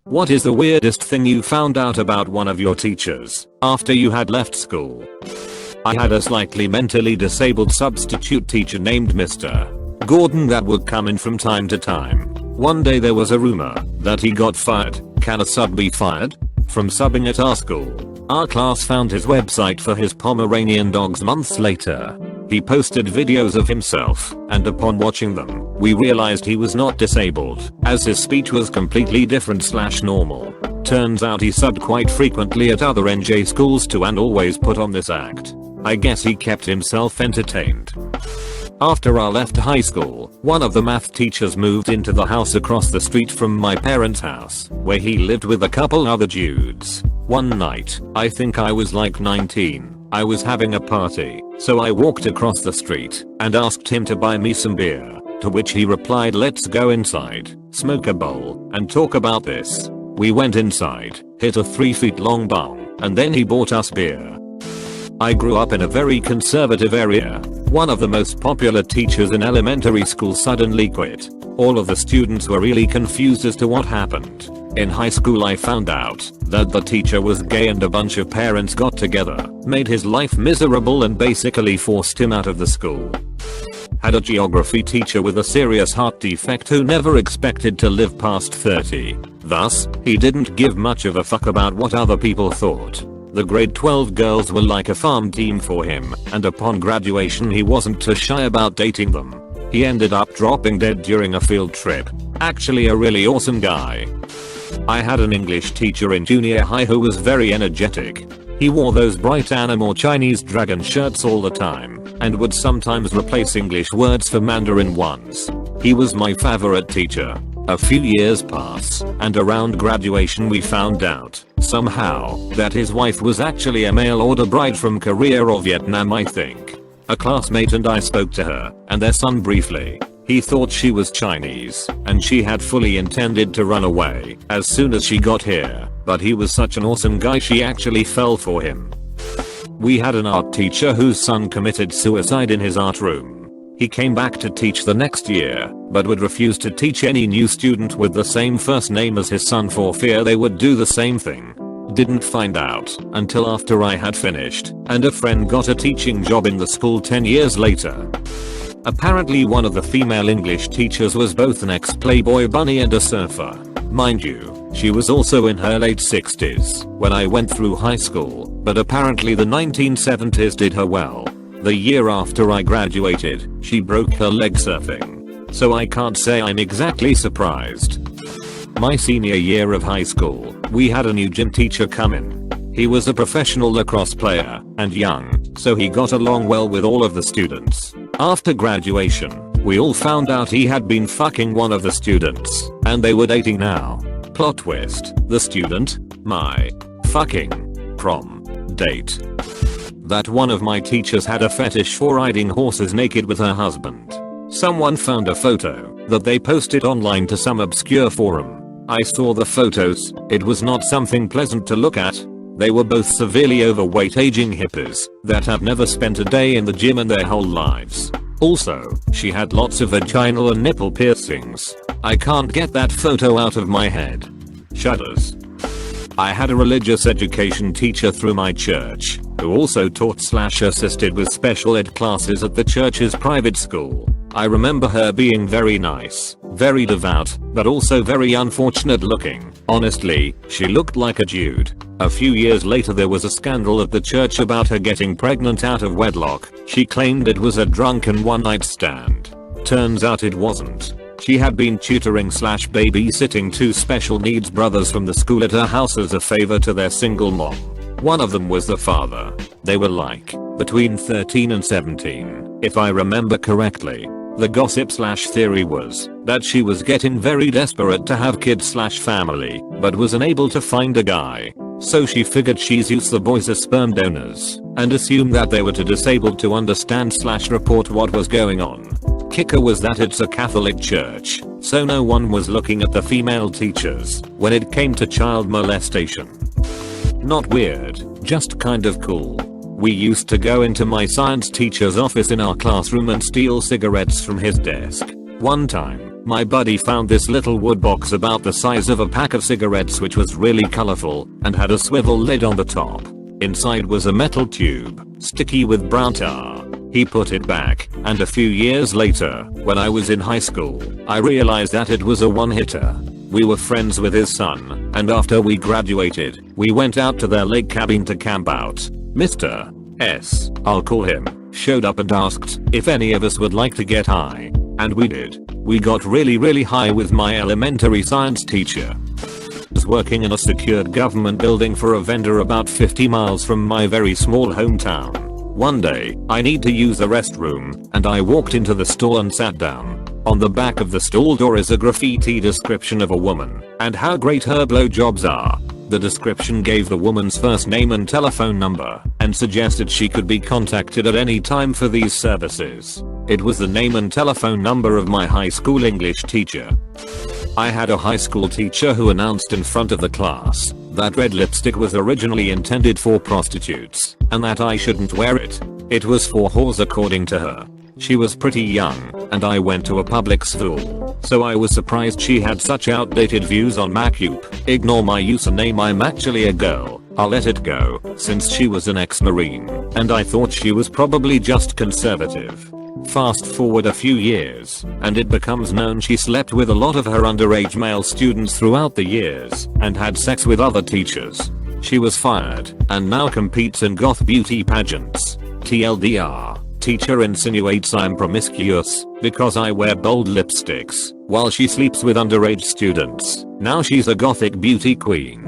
What is the weirdest thing you found out about one of your teachers after you had left school? I had a slightly mentally disabled substitute teacher named Mr. Gordon that would come in from time to time. One day there was a rumor that he got fired. Can a sub be fired from subbing at our school? Our class found his website for his Pomeranian dogs months later. He posted videos of himself, and upon watching them, we realized he was not disabled, as his speech was completely different/normal. Turns out he subbed quite frequently at other NJ schools too and always put on this act. I guess he kept himself entertained. After I left high school, one of the math teachers moved into the house across the street from my parents' house, where he lived with a couple other dudes. One night, I think I was like 19, I was having a party, so I walked across the street and asked him to buy me some beer, to which he replied, "Let's go inside, smoke a bowl, and talk about this." We went inside, hit a 3 feet long bong, and then he bought us beer. I grew up in a very conservative area. One of the most popular teachers in elementary school suddenly quit. All of the students were really confused as to what happened. In high school I found out that the teacher was gay and a bunch of parents got together, made his life miserable and basically forced him out of the school. Had a geography teacher with a serious heart defect who never expected to live past 30. Thus, he didn't give much of a fuck about what other people thought. The grade 12 girls were like a farm team for him, and upon graduation he wasn't too shy about dating them. He ended up dropping dead during a field trip. Actually a really awesome guy. I had an English teacher in junior high who was very energetic. He wore those bright anime or Chinese dragon shirts all the time, and would sometimes replace English words for Mandarin ones. He was my favorite teacher. A few years pass, and around graduation we found out, somehow, that his wife was actually a mail order bride from Korea or Vietnam, I think. A classmate and I spoke to her, and their son briefly. He thought she was Chinese, and she had fully intended to run away as soon as she got here, but he was such an awesome guy she actually fell for him. We had an art teacher whose son committed suicide in his art room. He came back to teach the next year, but would refuse to teach any new student with the same first name as his son for fear they would do the same thing. Didn't find out until after I had finished, and a friend got a teaching job in the school 10 years later. Apparently one of the female English teachers was both an ex-Playboy bunny and a surfer. Mind you, she was also in her late 60s when I went through high school, but apparently the 1970s did her well. The year after I graduated, she broke her leg surfing. So I can't say I'm exactly surprised. My senior year of high school, we had a new gym teacher come in. He was a professional lacrosse player and young, so he got along well with all of the students. After graduation, we all found out he had been fucking one of the students, and they were dating now. Plot twist, the student, my fucking prom date. That one of my teachers had a fetish for riding horses naked with her husband. Someone found a photo that they posted online to some obscure forum. I saw the photos, it was not something pleasant to look at. They were both severely overweight aging hippies that have never spent a day in the gym in their whole lives. Also, she had lots of vaginal and nipple piercings. I can't get that photo out of my head. Shudders. I had a religious education teacher through my church who also taught/assisted with special ed classes at the church's private school. I remember her being very nice, very devout, but also very unfortunate looking. Honestly, she looked like a dude. A few years later there was a scandal at the church about her getting pregnant out of wedlock. She claimed it was a drunken one-night stand. Turns out it wasn't. She had been tutoring/babysitting two special needs brothers from the school at her house as a favor to their single mom. One of them was the father. They were like between 13 and 17, if I remember correctly. The gossip/theory was that she was getting very desperate to have kids/family, but was unable to find a guy. So she figured she's used the boys as sperm donors, and assumed that they were too disabled to understand/report what was going on. Kicker was that it's a Catholic church, so no one was looking at the female teachers when it came to child molestation. Not weird, just kind of cool. We used to go into my science teacher's office in our classroom and steal cigarettes from his desk. One time, My buddy found this little wood box about the size of a pack of cigarettes, which was really colorful and had a swivel lid on the top. Inside was a metal tube, sticky with brown tar. He put it back, and a few years later, when I was in high school, I realized that it was a one-hitter. We were friends with his son, and after we graduated, we went out to their lake cabin to camp out. Mr. S, I'll call him, showed up and asked if any of us would like to get high. And we did. We got really high with my elementary science teacher. I was working in a secured government building for a vendor about 50 miles from my very small hometown. One day, I need to use the restroom, and I walked into the stall and sat down. On the back of the stall door is a graffiti description of a woman, and how great her blowjobs are. The description gave the woman's first name and telephone number, and suggested she could be contacted at any time for these services. It was the name and telephone number of my high school English teacher. I had a high school teacher who announced in front of the class that red lipstick was originally intended for prostitutes, and that I shouldn't wear it. It was for whores according to her. She was pretty young, and I went to a public school, so I was surprised she had such outdated views on MacUp. Ignore my username, I'm actually a girl. I'll let it go, since she was an ex-Marine, and I thought she was probably just conservative. Fast forward a few years, and it becomes known she slept with a lot of her underage male students throughout the years, and had sex with other teachers. She was fired, and now competes in goth beauty pageants. TLDR. Teacher insinuates I'm promiscuous because I wear bold lipsticks while she sleeps with underage students. Now she's a gothic beauty queen.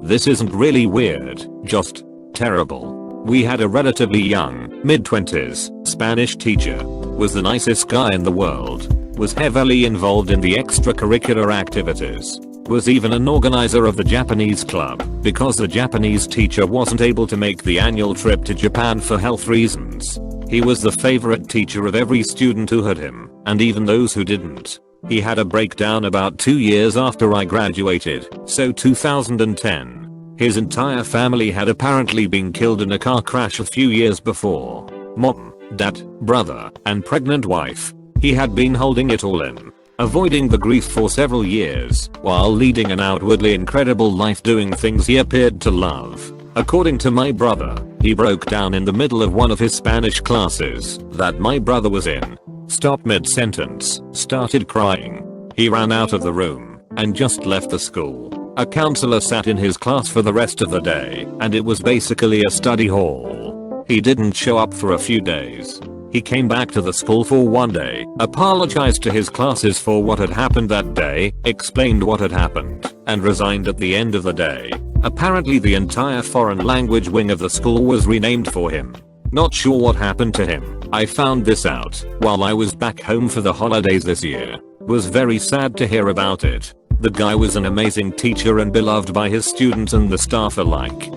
This isn't really weird, just terrible. We had a relatively young, mid-20s, Spanish teacher. Was the nicest guy in the world. Was heavily involved in the extracurricular activities. Was even an organizer of the Japanese club, because the Japanese teacher wasn't able to make the annual trip to Japan for health reasons. He was the favorite teacher of every student who had him, and even those who didn't. He had a breakdown about 2 years after I graduated, so 2010. His entire family had apparently been killed in a car crash a few years before. Mom, dad, brother, and pregnant wife. He had been holding it all in, avoiding the grief for several years, while leading an outwardly incredible life doing things he appeared to love. According to my brother, he broke down in the middle of one of his Spanish classes that my brother was in, stopped mid-sentence, started crying. He ran out of the room, and just left the school. A counselor sat in his class for the rest of the day, and it was basically a study hall. He didn't show up for a few days. He came back to the school for one day, apologized to his classes for what had happened that day, explained what had happened, and resigned at the end of the day. Apparently the entire foreign language wing of the school was renamed for him. Not sure what happened to him. I found this out while I was back home for the holidays this year. Was very sad to hear about it. The guy was an amazing teacher and beloved by his students and the staff alike.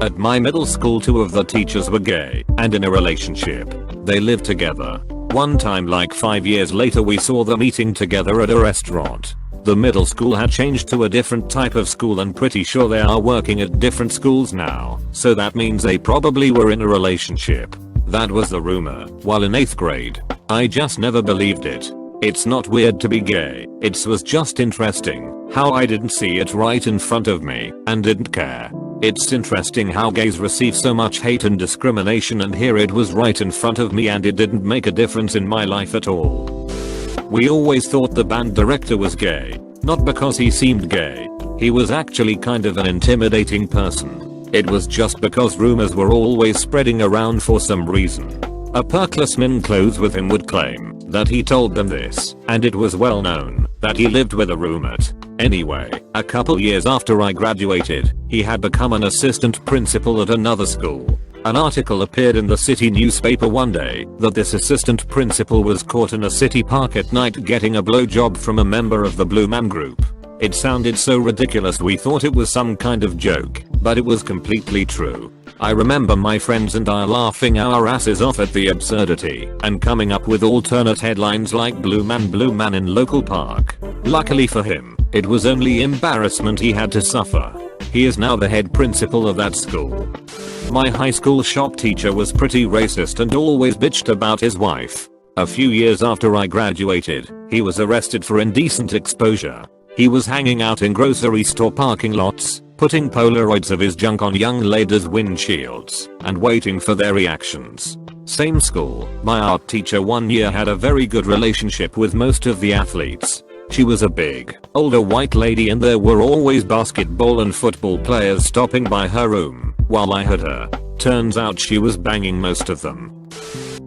At my middle school, 2 of the teachers were gay and in a relationship. They lived together. One time, like 5 years later, we saw them eating together at a restaurant. The middle school had changed to a different type of school and pretty sure they are working at different schools now, so that means they probably were in a relationship. That was the rumor while in 8th grade. I just never believed it. It's not weird to be gay, it was just interesting how I didn't see it right in front of me and didn't care. It's interesting how gays receive so much hate and discrimination, and here it was right in front of me and it didn't make a difference in my life at all. We always thought the band director was gay, not because he seemed gay. He was actually kind of an intimidating person. It was just because rumors were always spreading around for some reason. A perkless man in clothes with him would claim that he told them this, and it was well known that he lived with a roommate. Anyway, a couple years after I graduated, he had become an assistant principal at another school. An article appeared in the city newspaper one day that this assistant principal was caught in a city park at night getting a blowjob from a member of the Blue Man Group. It sounded so ridiculous we thought it was some kind of joke, but it was completely true. I remember my friends and I laughing our asses off at the absurdity and coming up with alternate headlines like Blue Man in local park. Luckily for him, it was only embarrassment he had to suffer. He is now the head principal of that school. My high school shop teacher was pretty racist and always bitched about his wife. A few years after I graduated, he was arrested for indecent exposure. He was hanging out in grocery store parking lots, putting Polaroids of his junk on young ladies' windshields, and waiting for their reactions. Same school, my art teacher one year had a very good relationship with most of the athletes. She was a big, older white lady and there were always basketball and football players stopping by her room while I had her. Turns out she was banging most of them.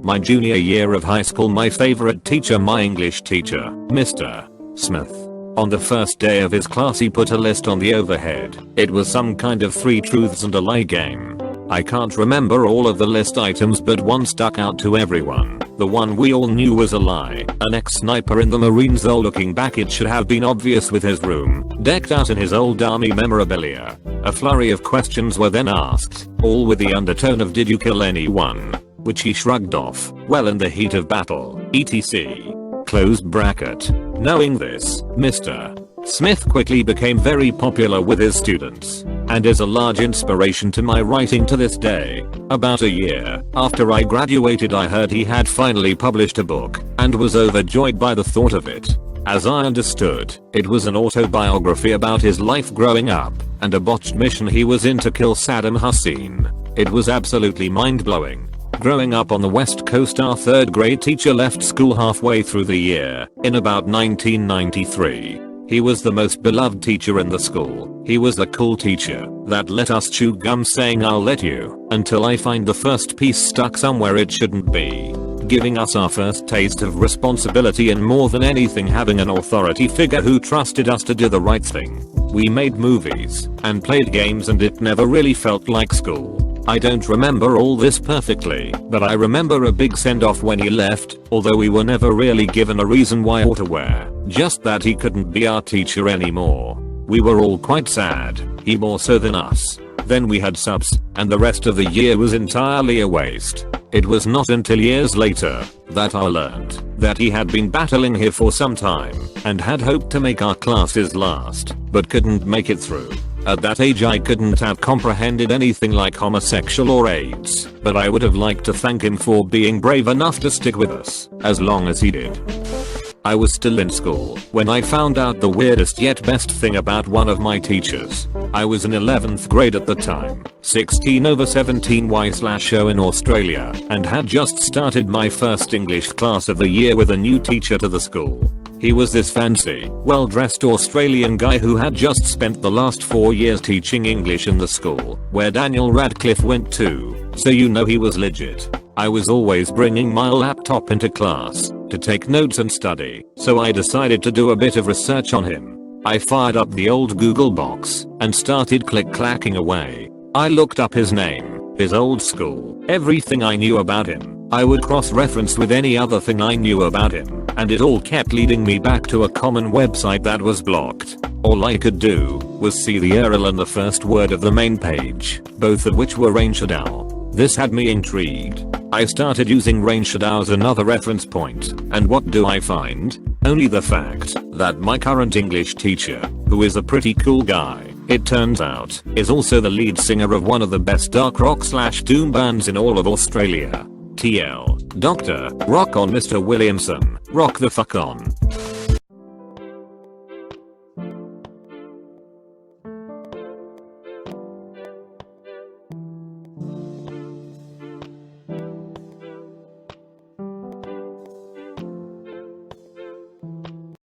My junior year of high school, my favorite teacher, my English teacher, Mr. Smith. On the first day of his class he put a list on the overhead. It was some kind of 3 truths and a lie game. I can't remember all of the list items, but one stuck out to everyone. The one we all knew was a lie. An ex-sniper in the Marines, though looking back it should have been obvious with his room decked out in his old army memorabilia. A flurry of questions were then asked, all with the undertone of "Did you kill anyone?" which he shrugged off, "Well, in the heat of battle, etc." Close bracket. Knowing this, Mr. Smith quickly became very popular with his students and is a large inspiration to my writing to this day. About a year after I graduated, I heard he had finally published a book and was overjoyed by the thought of it. As I understood, it was an autobiography about his life growing up and a botched mission he was in to kill Saddam Hussein. It was absolutely mind-blowing. Growing up on the West Coast, our 3rd grade teacher left school halfway through the year, in about 1993. He was the most beloved teacher in the school. He was the cool teacher that let us chew gum saying "I'll let you" until I find the first piece stuck somewhere it shouldn't be. Giving us our first taste of responsibility, and more than anything having an authority figure who trusted us to do the right thing. We made movies and played games and it never really felt like school. I don't remember all this perfectly, but I remember a big send-off when he left, although we were never really given a reason why or to where, just that he couldn't be our teacher anymore. We were all quite sad, he more so than us. Then we had subs, and the rest of the year was entirely a waste. It was not until years later that I learned that he had been battling here for some time and had hoped to make our classes last, but couldn't make it through. At that age I couldn't have comprehended anything like homosexual or AIDS, but I would have liked to thank him for being brave enough to stick with us as long as he did. I was still in school when I found out the weirdest yet best thing about one of my teachers. I was in 11th grade at the time, 16/17Y/0 in Australia, and had just started my first English class of the year with a new teacher to the school. He was this fancy, well-dressed Australian guy who had just spent the last 4 years teaching English in the school where Daniel Radcliffe went to, so you know he was legit. I was always bringing my laptop into class to take notes and study, so I decided to do a bit of research on him. I fired up the old Google box and started click-clacking away. I looked up his name, his old school, everything I knew about him. I would cross-reference with any other thing I knew about him, and it all kept leading me back to a common website that was blocked. All I could do was see the URL and the first word of the main page, both of which were Rain Shadow. This had me intrigued. I started using Rain Shadow as another reference point, and what do I find? Only the fact that my current English teacher, who is a pretty cool guy, it turns out, is also the lead singer of one of the best dark rock/doom bands in all of Australia. TL. Dr. Rock on, Mr. Williamson. Rock the fuck on.